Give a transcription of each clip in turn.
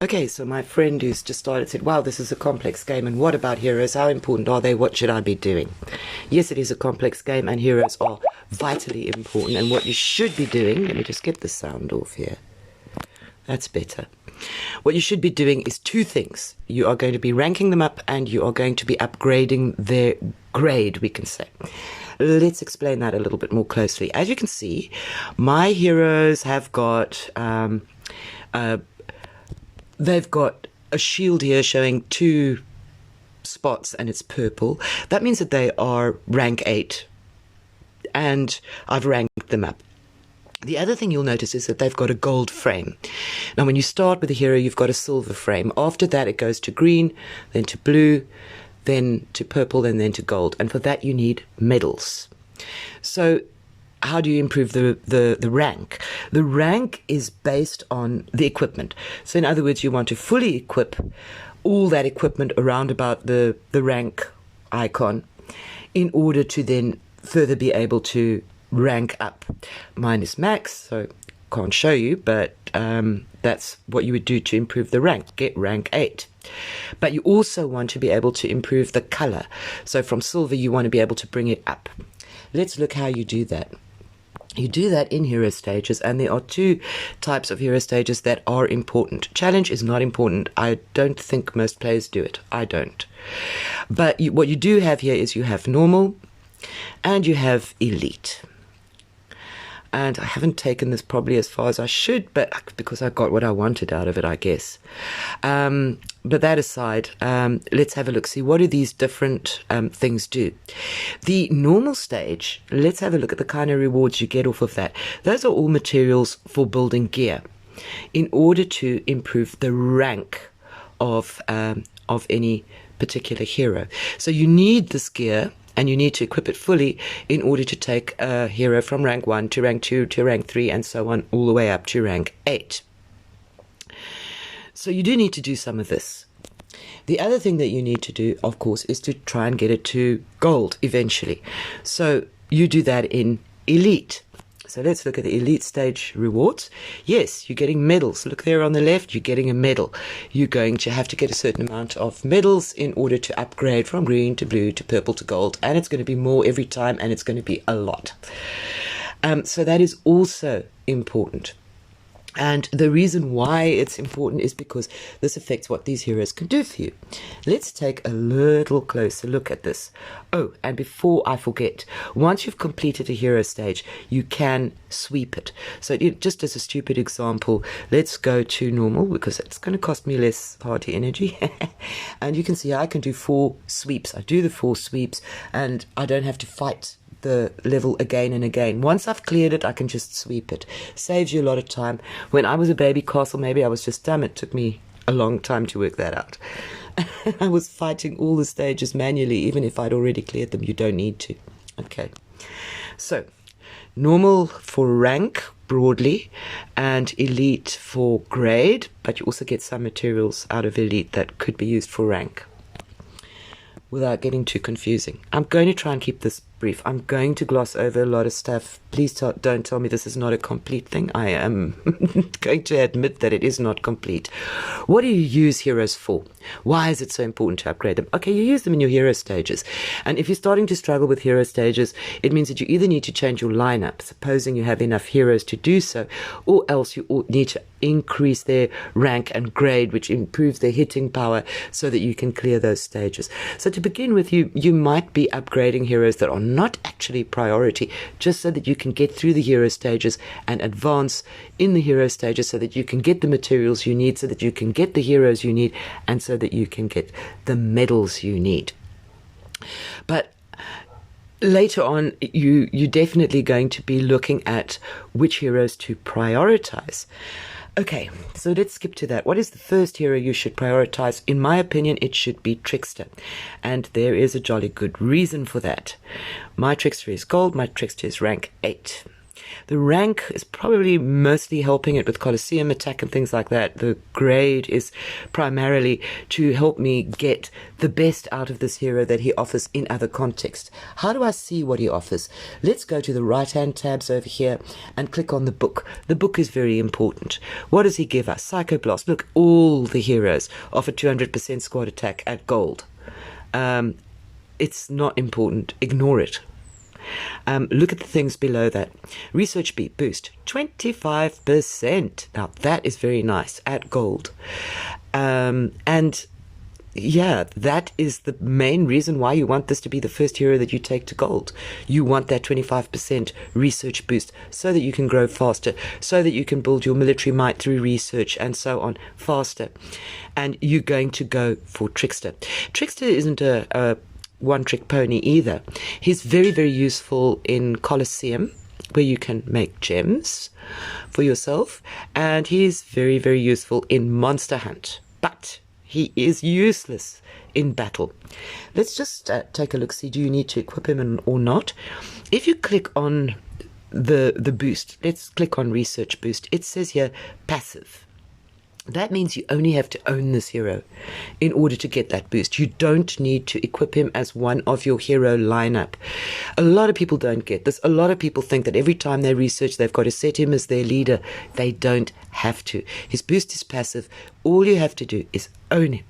Okay, so my friend who's just started said, wow, this is a complex game, and what about heroes? How important are they? What should I be doing? Yes, it is a complex game, and heroes are vitally important, and what you should be doing, let me just get the sound off here. That's better. What you should be doing is two things. You are going to be ranking them up, and you are going to be upgrading their grade, we can say. Let's explain that a little bit more closely. As you can see, my heroes have got... they've got a shield here showing 2 spots and it's purple. That means that they are rank 8 and I've ranked them up. The other thing you'll notice is that they've got a gold frame. Now when you start with a hero, you've got a silver frame. After that it goes to green, then to blue, then to purple, and then to gold. And for that you need medals. So how do you improve the rank? The rank is based on the equipment. So in other words, you want to fully equip all that equipment around about the rank icon in order to then further be able to rank up. Mine is max, so can't show you, but that's what you would do to improve the rank. Get rank 8. But you also want to be able to improve the color. So from silver, you want to be able to bring it up. Let's look how you do that. You do that in hero stages, and there are 2 types of hero stages that are important. Challenge is not important. I don't think most players do it. I don't. But what you do have here is you have normal and you have elite. And I haven't taken this probably as far as I should, but because I got what I wanted out of it, I guess. But that aside, let's have a look. See, what do these different things do? The normal stage, let's have a look at the kind of rewards you get off of that. Those are all materials for building gear in order to improve the rank of any particular hero. So you need this gear, and you need to equip it fully in order to take a hero from rank 1 to rank 2 to rank 3 and so on, all the way up to rank 8. So you do need to do some of this. The other thing that you need to do, of course, is to try and get it to gold eventually. So you do that in elite. So let's look at the elite stage rewards. Yes, you're getting medals. Look there on the left, you're getting a medal. You're going to have to get a certain amount of medals in order to upgrade from green to blue to purple to gold. And it's going to be more every time, and it's going to be a lot. So that is also important. And the reason why it's important is because this affects what these heroes can do for you. Let's take a little closer look at this. Oh, and before I forget, once you've completed a hero stage, you can sweep it. So just as a stupid example, let's go to normal because it's going to cost me less party energy. And you can see I can do 4 sweeps. I do the 4 sweeps and I don't have to fight the level again and again. Once I've cleared it, I can just sweep it. Saves you a lot of time. When I was a baby castle, maybe I was just dumb. It took me a long time to work that out. I was fighting all the stages manually, even if I'd already cleared them. You don't need to. Okay. So, normal for rank, broadly, and elite for grade, but you also get some materials out of elite that could be used for rank. Without getting too confusing, I'm going to try and keep this brief. I'm going to gloss over a lot of stuff. Please don't tell me this is not a complete thing. I am going to admit that it is not complete. What do you use heroes for? Why is it so important to upgrade them? Okay, you use them in your hero stages. And if you're starting to struggle with hero stages, it means that you either need to change your lineup, supposing you have enough heroes to do so, or else you need to increase their rank and grade, which improves their hitting power so that you can clear those stages. So to begin with, you might be upgrading heroes that are not actually priority, just so that you can get through the hero stages and advance in the hero stages so that you can get the materials you need, so that you can get the heroes you need, and so that you can get the medals you need. But later on, you're definitely going to be looking at which heroes to prioritize. Okay, so let's skip to that. What is the first hero you should prioritize? In my opinion, it should be Trickster. And there is a jolly good reason for that. My Trickster is gold. My Trickster is rank 8. The rank is probably mostly helping it with Colosseum attack and things like that. The grade is primarily to help me get the best out of this hero that he offers in other contexts. How do I see what he offers? Let's go to the right-hand tabs over here and click on the book. The book is very important. What does he give us? Psychoblast. Look, all the heroes offer 200% squad attack at gold. It's not important. Ignore it. Look at the things below that. Research beat boost 25%. Now that is very nice at gold. And yeah, that is the main reason why you want this to be the first hero that you take to gold. You want that 25% research boost so that you can grow faster, so that you can build your military might through research and so on faster. And you're going to go for Trickster. Trickster isn't a one-trick pony either. He's very, very useful in Colosseum, where you can make gems for yourself, and he's very, very useful in Monster Hunt, but he is useless in battle. Let's just take a look, see, do you need to equip him or not? If you click on the boost, let's click on research boost, it says here passive. That means you only have to own this hero in order to get that boost. You don't need to equip him as one of your hero lineup. A lot of people don't get this. A lot of people think that every time they research, they've got to set him as their leader. They don't have to. His boost is passive. All you have to do is own him.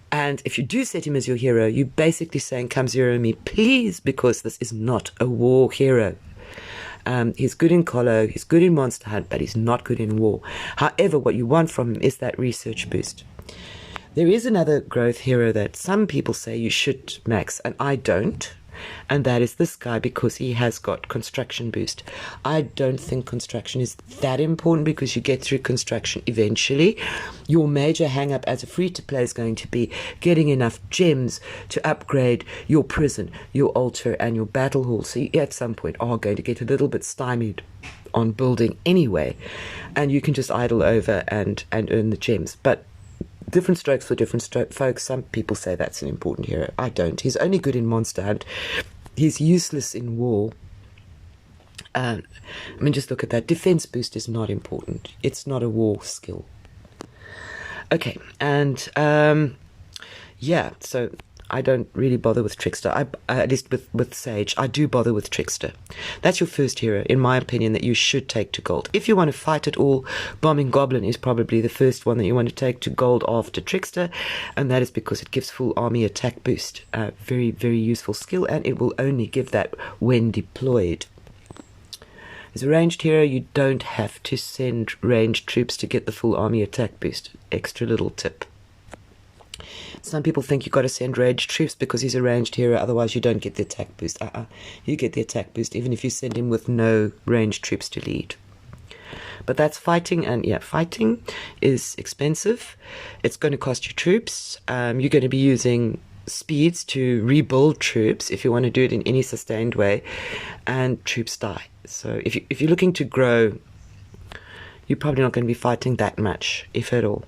And if you do set him as your hero, you're basically saying, come zero me, please, because this is not a war hero. He's good in Colo, he's good in Monster Hunt, but he's not good in War. However, what you want from him is that research boost. There is another growth hero that some people say you should max, and I don't. And that is this guy, because he has got construction boost. I don't think construction is that important, because you get through construction eventually. Your major hang-up as a free-to-play is going to be getting enough gems to upgrade your prison, your altar, and your battle hall. So you at some point are going to get a little bit stymied on building anyway, and you can just idle over and earn the gems. But different strokes for different folks. Some people say that's an important hero. I don't. He's only good in Monster Hunt. He's useless in War. I mean, just look at that. Defense boost is not important. It's not a war skill. Okay, and yeah, so I don't really bother with Trickster. At least with Sage, I do bother with Trickster. That's your first hero, in my opinion, that you should take to gold. If you want to fight at all, Bombing Goblin is probably the first one that you want to take to gold after Trickster, and that is because it gives full army attack boost. Very, very useful skill, and it will only give that when deployed. As a ranged hero, you don't have to send ranged troops to get the full army attack boost. Extra little tip. Some people think you've got to send ranged troops because he's a ranged hero, otherwise you don't get the attack boost. You get the attack boost even if you send him with no ranged troops to lead. But that's fighting, and yeah, fighting is expensive. It's going to cost you troops. You're going to be using speeds to rebuild troops if you want to do it in any sustained way, and troops die. So if you're looking to grow, you're probably not going to be fighting that much, if at all.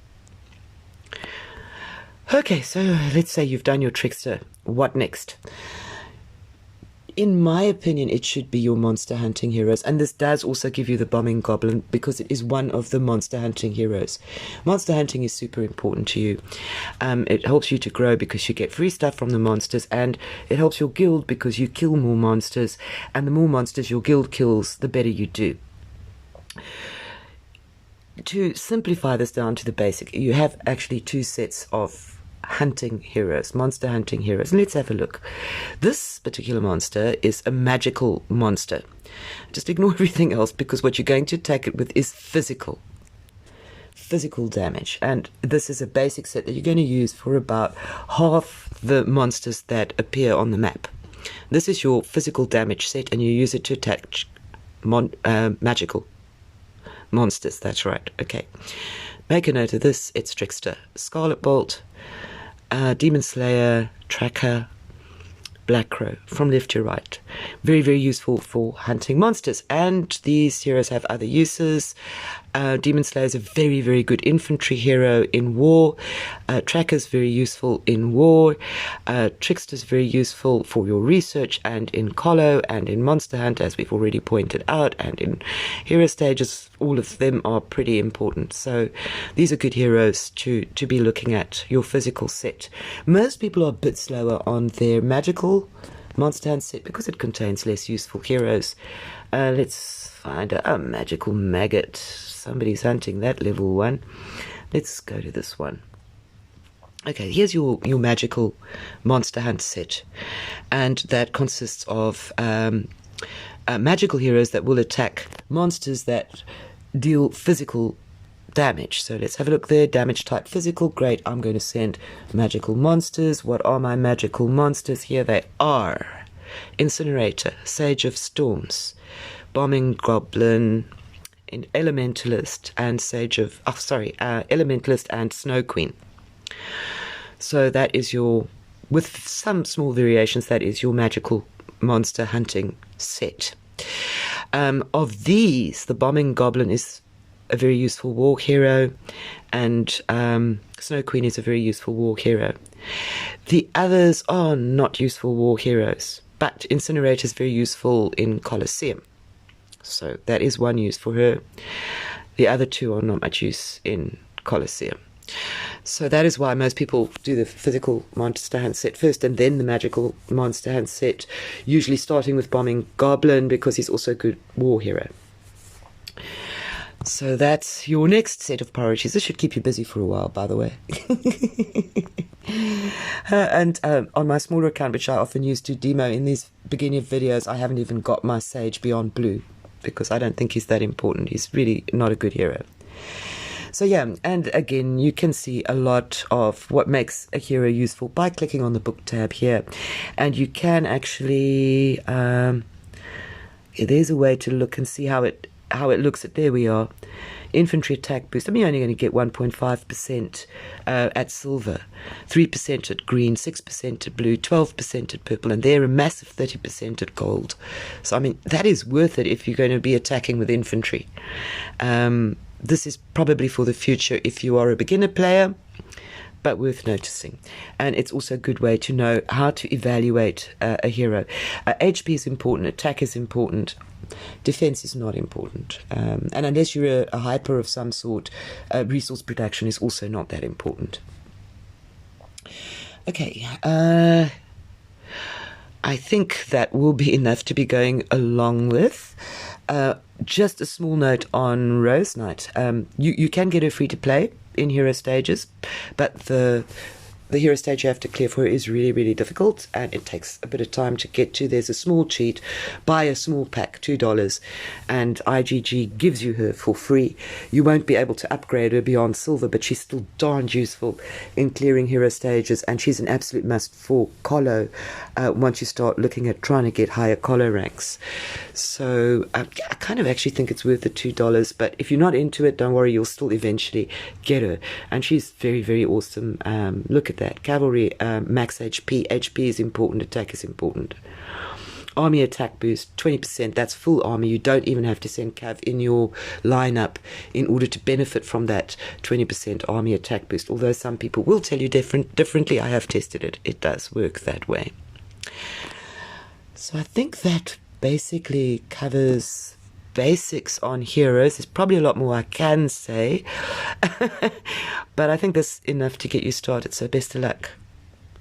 Okay, so let's say you've done your Trickster. What next? In my opinion, it should be your monster hunting heroes. And this does also give you the Bombing Goblin, because it is one of the monster hunting heroes. Monster hunting is super important to you. It helps you to grow because you get free stuff from the monsters, and it helps your guild because you kill more monsters. And the more monsters your guild kills, the better you do. To simplify this down to the basic, you have actually two sets of hunting heroes, monster hunting heroes. And let's have a look. This particular monster is a magical monster. Just ignore everything else, because what you're going to attack it with is physical damage. And this is a basic set that you're going to use for about half the monsters that appear on the map. This is your physical damage set, and you use it to attack magical monsters. That's right. Okay. Make a note of this. It's Trickster, Scarlet Bolt, Demon Slayer, Tracker, Black Crow, from left to right. Very, very useful for hunting monsters. And these heroes have other uses. Demon Slayer is a very, very good infantry hero in war. Tracker's very useful in war. Trickster's very useful for your research and in Colo and in Monster Hunt, as we've already pointed out, and in hero stages. All of them are pretty important. So these are good heroes to be looking at your physical set. Most people are a bit slower on their magical Monster Hunt set because it contains less useful heroes. Let's find a magical maggot. Somebody's hunting that level 1. Let's go to this one. Okay, here's your magical Monster Hunt set, and that consists of magical heroes that will attack monsters that deal physical damage. So let's have a look there. Damage type physical. Great. I'm going to send magical monsters. What are my magical monsters? Here they are. Incinerator, Sage of Storms, Bombing Goblin, Elementalist, and Elementalist and Snow Queen. So that is your, with some small variations, that is your magical monster hunting set. Of these, the Bombing Goblin is a very useful war hero, and Snow Queen is a very useful war hero. The others are not useful war heroes, but Incinerator is very useful in Colosseum. So that is one use for her. The other two are not much use in Colosseum. So that is why most people do the physical Monster Hunt set first and then the magical Monster Hunt set, usually starting with Bombing Goblin because he's also a good war hero. So that's your next set of priorities. This should keep you busy for a while, by the way. And on my smaller account, which I often use to demo in these beginning videos, I haven't even got my Sage Beyond Blue because I don't think he's that important. He's really not a good hero. So yeah, and again, you can see a lot of what makes a hero useful by clicking on the book tab here. And you can actually, there's a way to look and see how it looks at, there we are, infantry attack boost. I'm only going to get 1.5% at silver, 3% at green, 6% at blue, 12% at purple, and they're a massive 30% at gold. So I mean, that is worth it if you're going to be attacking with infantry. This is probably for the future if you are a beginner player, but worth noticing. And it's also a good way to know how to evaluate a hero. HP is important, attack is important, defense is not important. And unless you're a hyper of some sort, resource production is also not that important. Okay, I think that will be enough to be going along with. Just a small note on Rose Knight. You can get her free to play in hero stages, but the hero stage you have to clear for her is really, really difficult, and it takes a bit of time to get to. There's a small cheat, buy a small pack, $2, and IGG gives you her for free. You won't be able to upgrade her beyond silver, but she's still darned useful in clearing hero stages, and she's an absolute must for Colo once you start looking at trying to get higher Colo ranks. So I kind of actually think it's worth the $2, but if you're not into it, don't worry, you'll still eventually get her, and she's very, very awesome. Look at that. Cavalry, max HP. HP is important, attack is important. Army attack boost, 20%, that's full army. You don't even have to send Cav in your lineup in order to benefit from that 20% army attack boost. Although some people will tell you differently, I have tested it. It does work that way. So I think that basically covers basics on heroes. There's probably a lot more I can say, but I think that's enough to get you started, so best of luck.